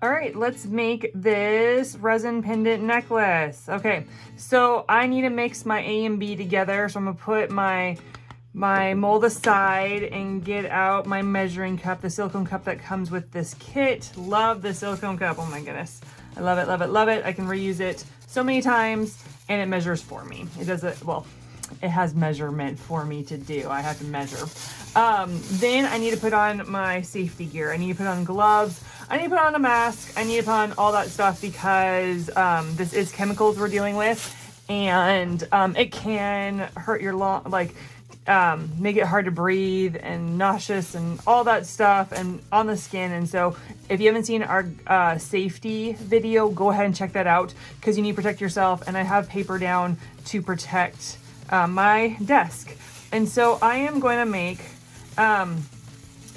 All right, let's make this resin pendant necklace. Okay, so I need to mix my A and B together. So I'm gonna put my mold aside and get out my measuring cup, the silicone cup that comes with this kit. Love the silicone cup, oh my goodness. I love it, love it, love it. I can reuse it so many times and it measures for me. It does it, well, it has measurement for me to do. I have to measure. Then I need to put on my safety gear. I need to put on gloves. I need to put on a mask. I need to put on all that stuff because this is chemicals we're dealing with, and it can hurt your lung, like make it hard to breathe and nauseous and all that stuff and on the skin. And so if you haven't seen our safety video, go ahead and check that out because you need to protect yourself. And I have paper down to protect my desk. And so I am going to make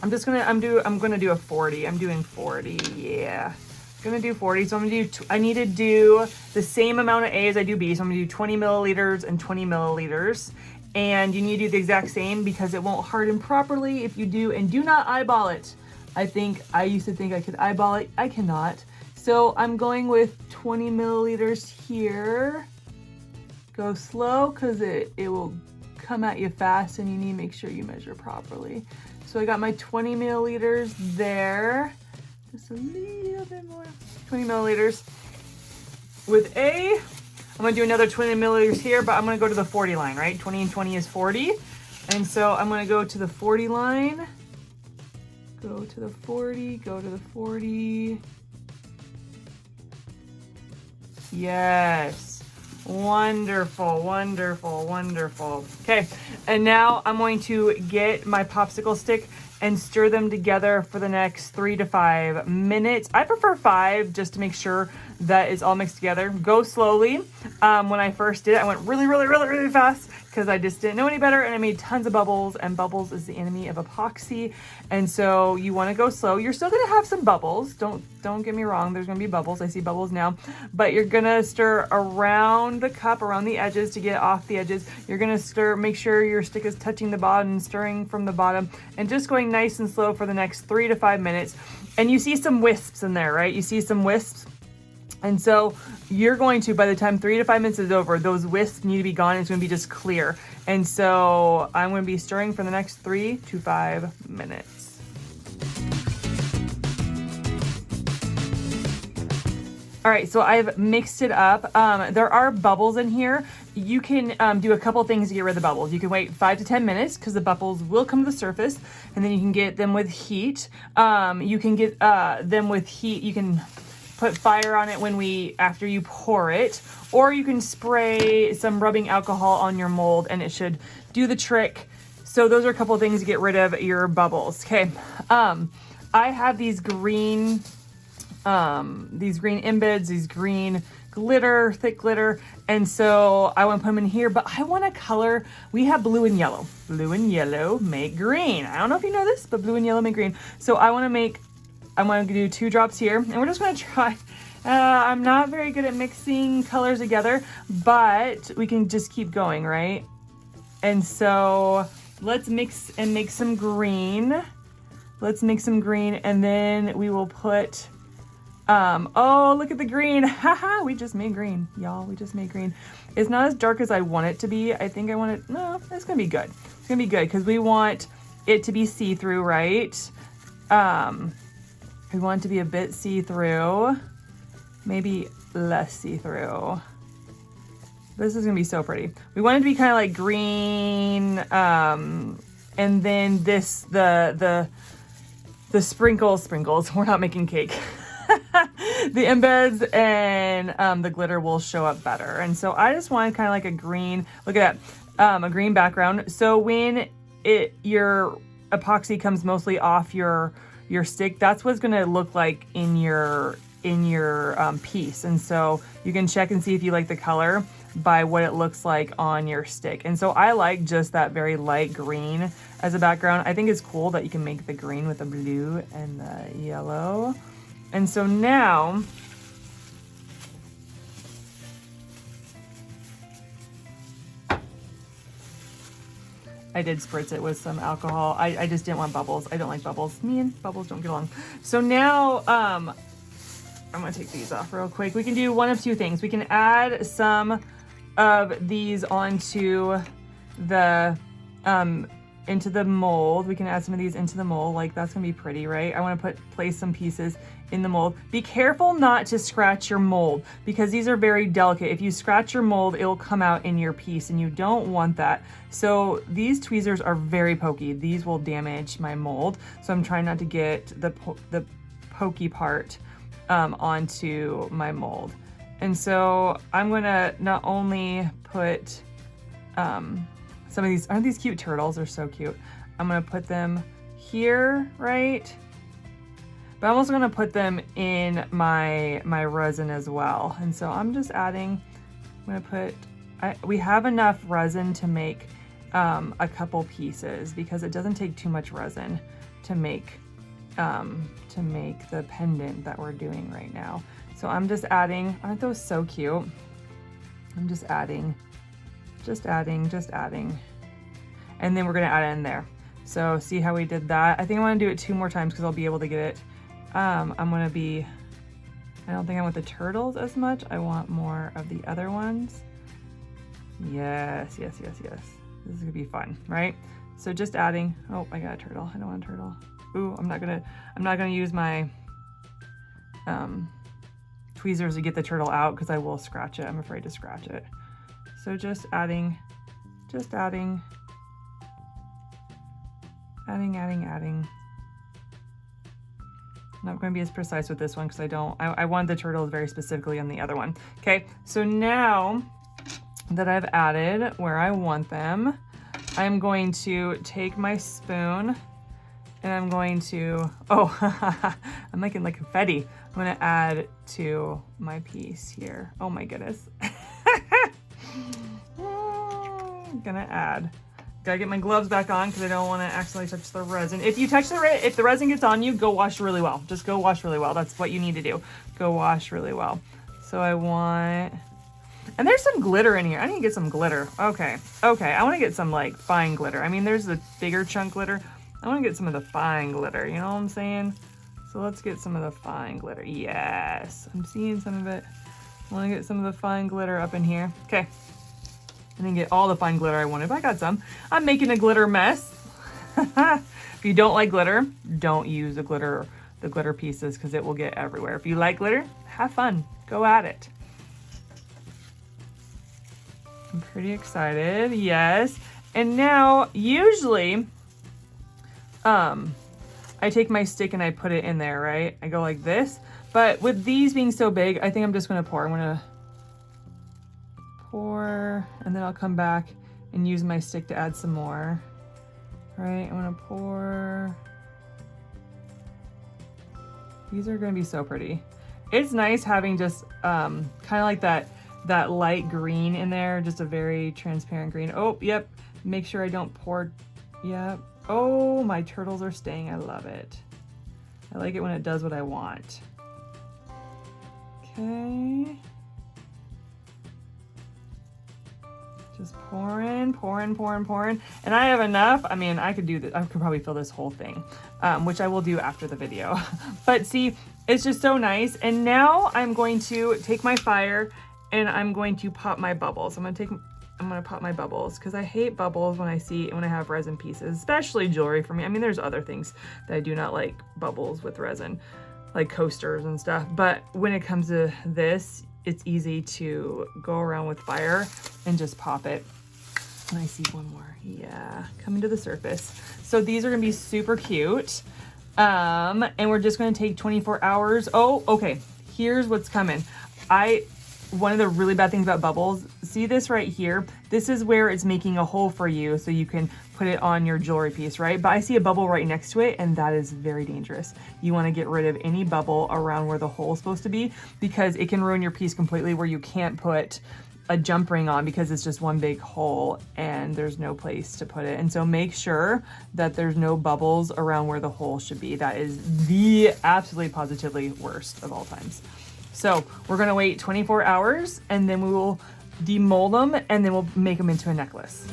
I'm gonna do a 40. I'm doing 40. Yeah, I'm gonna do 40. So I'm gonna do I need to do the same amount of A as I do B. So I'm gonna do 20 milliliters and 20 milliliters. And you need to do the exact same because it won't harden properly if you do. And do not eyeball it. I used to think I could eyeball it. I cannot. So I'm going with 20 milliliters here. Go slow because it will come at you fast and you need to make sure you measure properly. So I got my 20 milliliters there. Just a little bit more. 20 milliliters. With A, I'm gonna do another 20 milliliters here, but I'm gonna go to the 40 line, right? 20 and 20 is 40. And so I'm gonna go to the 40 line. Go to the 40, go to the 40. Yes. Wonderful, wonderful, wonderful. Okay, and now I'm going to get my popsicle stick and stir them together for the next 3 to 5 minutes. I prefer 5 just to make sure that it's all mixed together. Go slowly. When I first did it, I went really fast because I just didn't know any better, and I made tons of bubbles, and bubbles is the enemy of epoxy. And so you want to go slow. You're still going to have some bubbles. Don't get me wrong. There's going to be bubbles. I see bubbles now, but you're going to stir around the cup, around the edges to get off the edges. You're going to stir, make sure your stick is touching the bottom, stirring from the bottom, and just going nice and slow for the next 3 to 5 minutes. And you see some wisps in there, right? You see some wisps. And so you're going to, by the time 3 to 5 minutes is over, those wisps need to be gone. It's going to be just clear. And so I'm going to be stirring for the next 3 to 5 minutes. All right, so I've mixed it up. There are bubbles in here. You can do a couple things to get rid of the bubbles. You can wait 5 to 10 minutes because the bubbles will come to the surface, and then you can get them with heat. You can get them with heat. You can put fire on it after you pour it, or you can spray some rubbing alcohol on your mold and it should do the trick. So those are a couple of things to get rid of your bubbles. Okay. I have these green embeds, these green glitter, thick glitter. And so I want to put them in here, but I want a color. We have blue and yellow. Blue and yellow make green. I don't know if you know this, but blue and yellow make green. So I want to do 2 drops here, and we're just going to try. I'm not very good at mixing colors together, but we can just keep going, right? And so let's mix and make some green. Let's make some green, and then we will put, oh, look at the green. Haha, we just made green, y'all. We just made green. It's not as dark as I want it to be. I think I want it, no, it's going to be good. It's going to be good because we want it to be see-through, right? We want it to be a bit see-through, maybe less see-through. This is gonna be so pretty. We want it to be kind of like green, and then this, the sprinkles, we're not making cake. The embeds and the glitter will show up better. And so I just want kind of like a green, look at that, a green background. So when your epoxy comes mostly off your stick, that's what it's going to look like in your piece. And so you can check and see if you like the color by what it looks like on your stick. And so I like just that very light green as a background. I think it's cool that you can make the green with the blue and the yellow. And so now I did spritz it with some alcohol. I just didn't want bubbles. I don't like bubbles. Me and bubbles don't get along. So now I'm gonna take these off real quick. We can do one of two things. We can add some of these onto the into the mold. We can add some of these into the mold. Like that's gonna be pretty, right? I want to place some pieces in the mold. Be careful not to scratch your mold because these are very delicate. If you scratch your mold, it'll come out in your piece and you don't want that. So these tweezers are very pokey. These will damage my mold. So I'm trying not to get the pokey part onto my mold. And so I'm gonna not only put some of these, aren't these cute turtles? They're so cute. I'm gonna put them here, right? But I'm also gonna put them in my resin as well. And so I'm just adding, I'm gonna put, we have enough resin to make a couple pieces because it doesn't take too much resin to make the pendant that we're doing right now. So I'm just adding, aren't those so cute? I'm just adding. And then we're gonna add it in there. So see how we did that? I think I wanna do it 2 more times because I'll be able to get it. I don't think I want the turtles as much. I want more of the other ones. Yes. This is gonna be fun, right? So just adding, oh, I got a turtle. I don't want a turtle. Ooh, I'm not gonna use my tweezers to get the turtle out because I will scratch it. I'm afraid to scratch it. So just adding. I'm not going to be as precise with this one because I wanted the turtles very specifically on the other one. Okay, so now that I've added where I want them, I'm going to take my spoon and I'm going to, I'm making like confetti. I'm going to add to my piece here. Oh my goodness. I'm gonna add. Gotta get my gloves back on because I don't want to accidentally touch the resin. If you touch if the resin gets on you, go wash really well. Just go wash really well. That's what you need to do. Go wash really well. So I want, and there's some glitter in here. I need to get some glitter. Okay. I want to get some like fine glitter. I mean, there's the bigger chunk glitter. I want to get some of the fine glitter. You know what I'm saying? So let's get some of the fine glitter. Yes, I'm seeing some of it. I want to get some of the fine glitter up in here. Okay. I didn't get all the fine glitter I wanted, but I got some. I'm making a glitter mess. If you don't like glitter, don't use the glitter pieces because it will get everywhere. If you like glitter, have fun. Go at it. I'm pretty excited. Yes. And now, usually, I take my stick and I put it in there, right? I go like this. But with these being so big, I think I'm just going to pour. I'm going to pour, and then I'll come back and use my stick to add some more. Right, I'm gonna pour. These are gonna be so pretty. It's nice having just kind of like that light green in there, just a very transparent green. Oh, yep. Make sure I don't pour. Yep. Oh, my turtles are staying. I love it. I like it when it does what I want. Okay. Just pouring. And I have enough. I mean, I could do this. I could probably fill this whole thing, which I will do after the video. But see, it's just so nice. And now I'm going to take my fire and I'm going to pop my bubbles. I'm gonna pop my bubbles because I hate bubbles when I have resin pieces, especially jewelry for me. I mean, there's other things that I do not like bubbles with resin, like coasters and stuff. But when it comes to this, it's easy to go around with fire and just pop it. And I see one more. Yeah, coming to the surface. So these are gonna be super cute. And we're just gonna take 24 hours. Oh, okay. Here's what's coming. One of the really bad things about bubbles, see this right here? This is where it's making a hole for you so you can put it on your jewelry piece, right? But I see a bubble right next to it, and that is very dangerous. You wanna get rid of any bubble around where the hole is supposed to be because it can ruin your piece completely where you can't put a jump ring on because it's just one big hole and there's no place to put it. And so make sure that there's no bubbles around where the hole should be. That is the absolutely positively worst of all times. So we're gonna wait 24 hours and then we will demold them and then we'll make them into a necklace.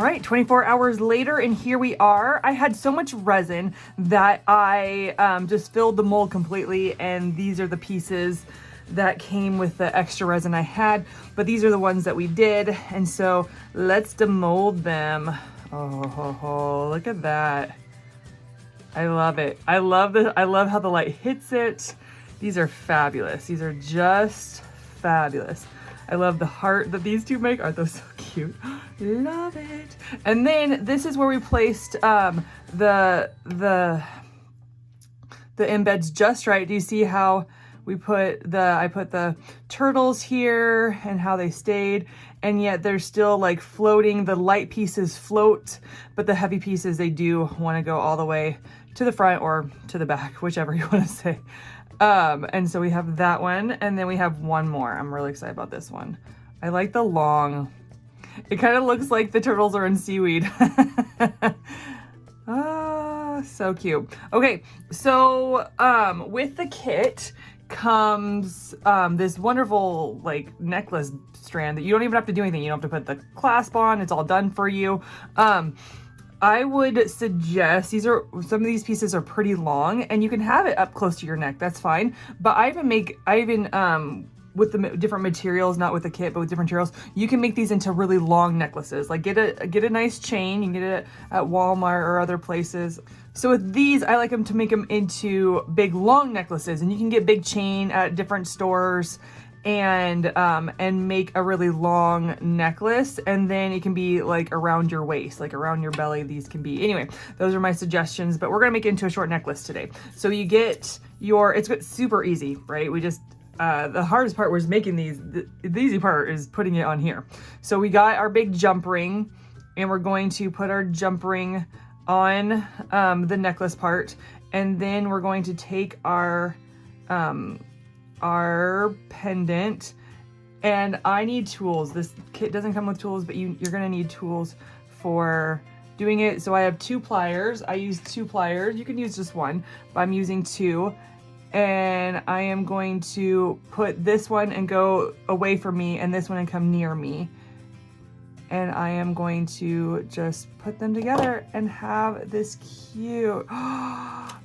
All right, 24 hours later, and here we are. I had so much resin that I just filled the mold completely, and these are the pieces that came with the extra resin I had, but these are the ones that we did, and so let's demold them. Oh, look at that. I love it. I love how the light hits it. These are fabulous. These are just fabulous. I love the heart that these two make. Aren't those so cute? Love it. And then this is where we placed the embeds just right. Do you see how we I put the turtles here and how they stayed, and yet they're still like floating. The light pieces float, but the heavy pieces, they do want to go all the way to the front or to the back, whichever you want to say. And so we have that one, and then we have one more. I'm really excited about this one. I like the long, it kind of looks like the turtles are in seaweed. Ah, so cute. Okay, so with the kit comes this wonderful like necklace strand that you don't even have to do anything. You don't have to put the clasp on, it's all done for you. I would suggest, some of these pieces are pretty long, and you can have it up close to your neck, that's fine. But I even with the different materials, not with the kit, but with different materials, you can make these into really long necklaces. Like get a nice chain, you can get it at Walmart or other places. So with these, I like them to make them into big long necklaces, and you can get big chain at different stores and make a really long necklace, and then it can be like around your waist, like around your belly. These can be, anyway, those are my suggestions, but we're gonna make it into a short necklace today. So you get it's super easy, right? We just the hardest part was making these. The easy part is putting it on here. So we got our big jump ring, and we're going to put our jump ring on the necklace part, and then we're going to take our pendant, and I need tools. This kit doesn't come with tools, but you're gonna need tools for doing it. So I have 2 pliers. I use 2 pliers. You can use just one, but I'm using 2. And I am going to put this one and go away from me, and this one and come near me. And I am going to just put them together and have this cute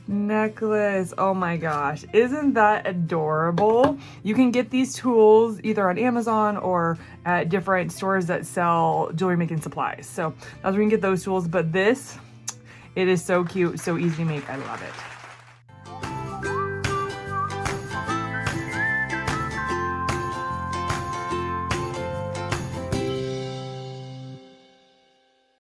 necklace. Oh my gosh, isn't that adorable? You can get these tools either on Amazon or at different stores that sell jewelry making supplies. So that's where you can get those tools, but this, it is so cute, so easy to make. I love it.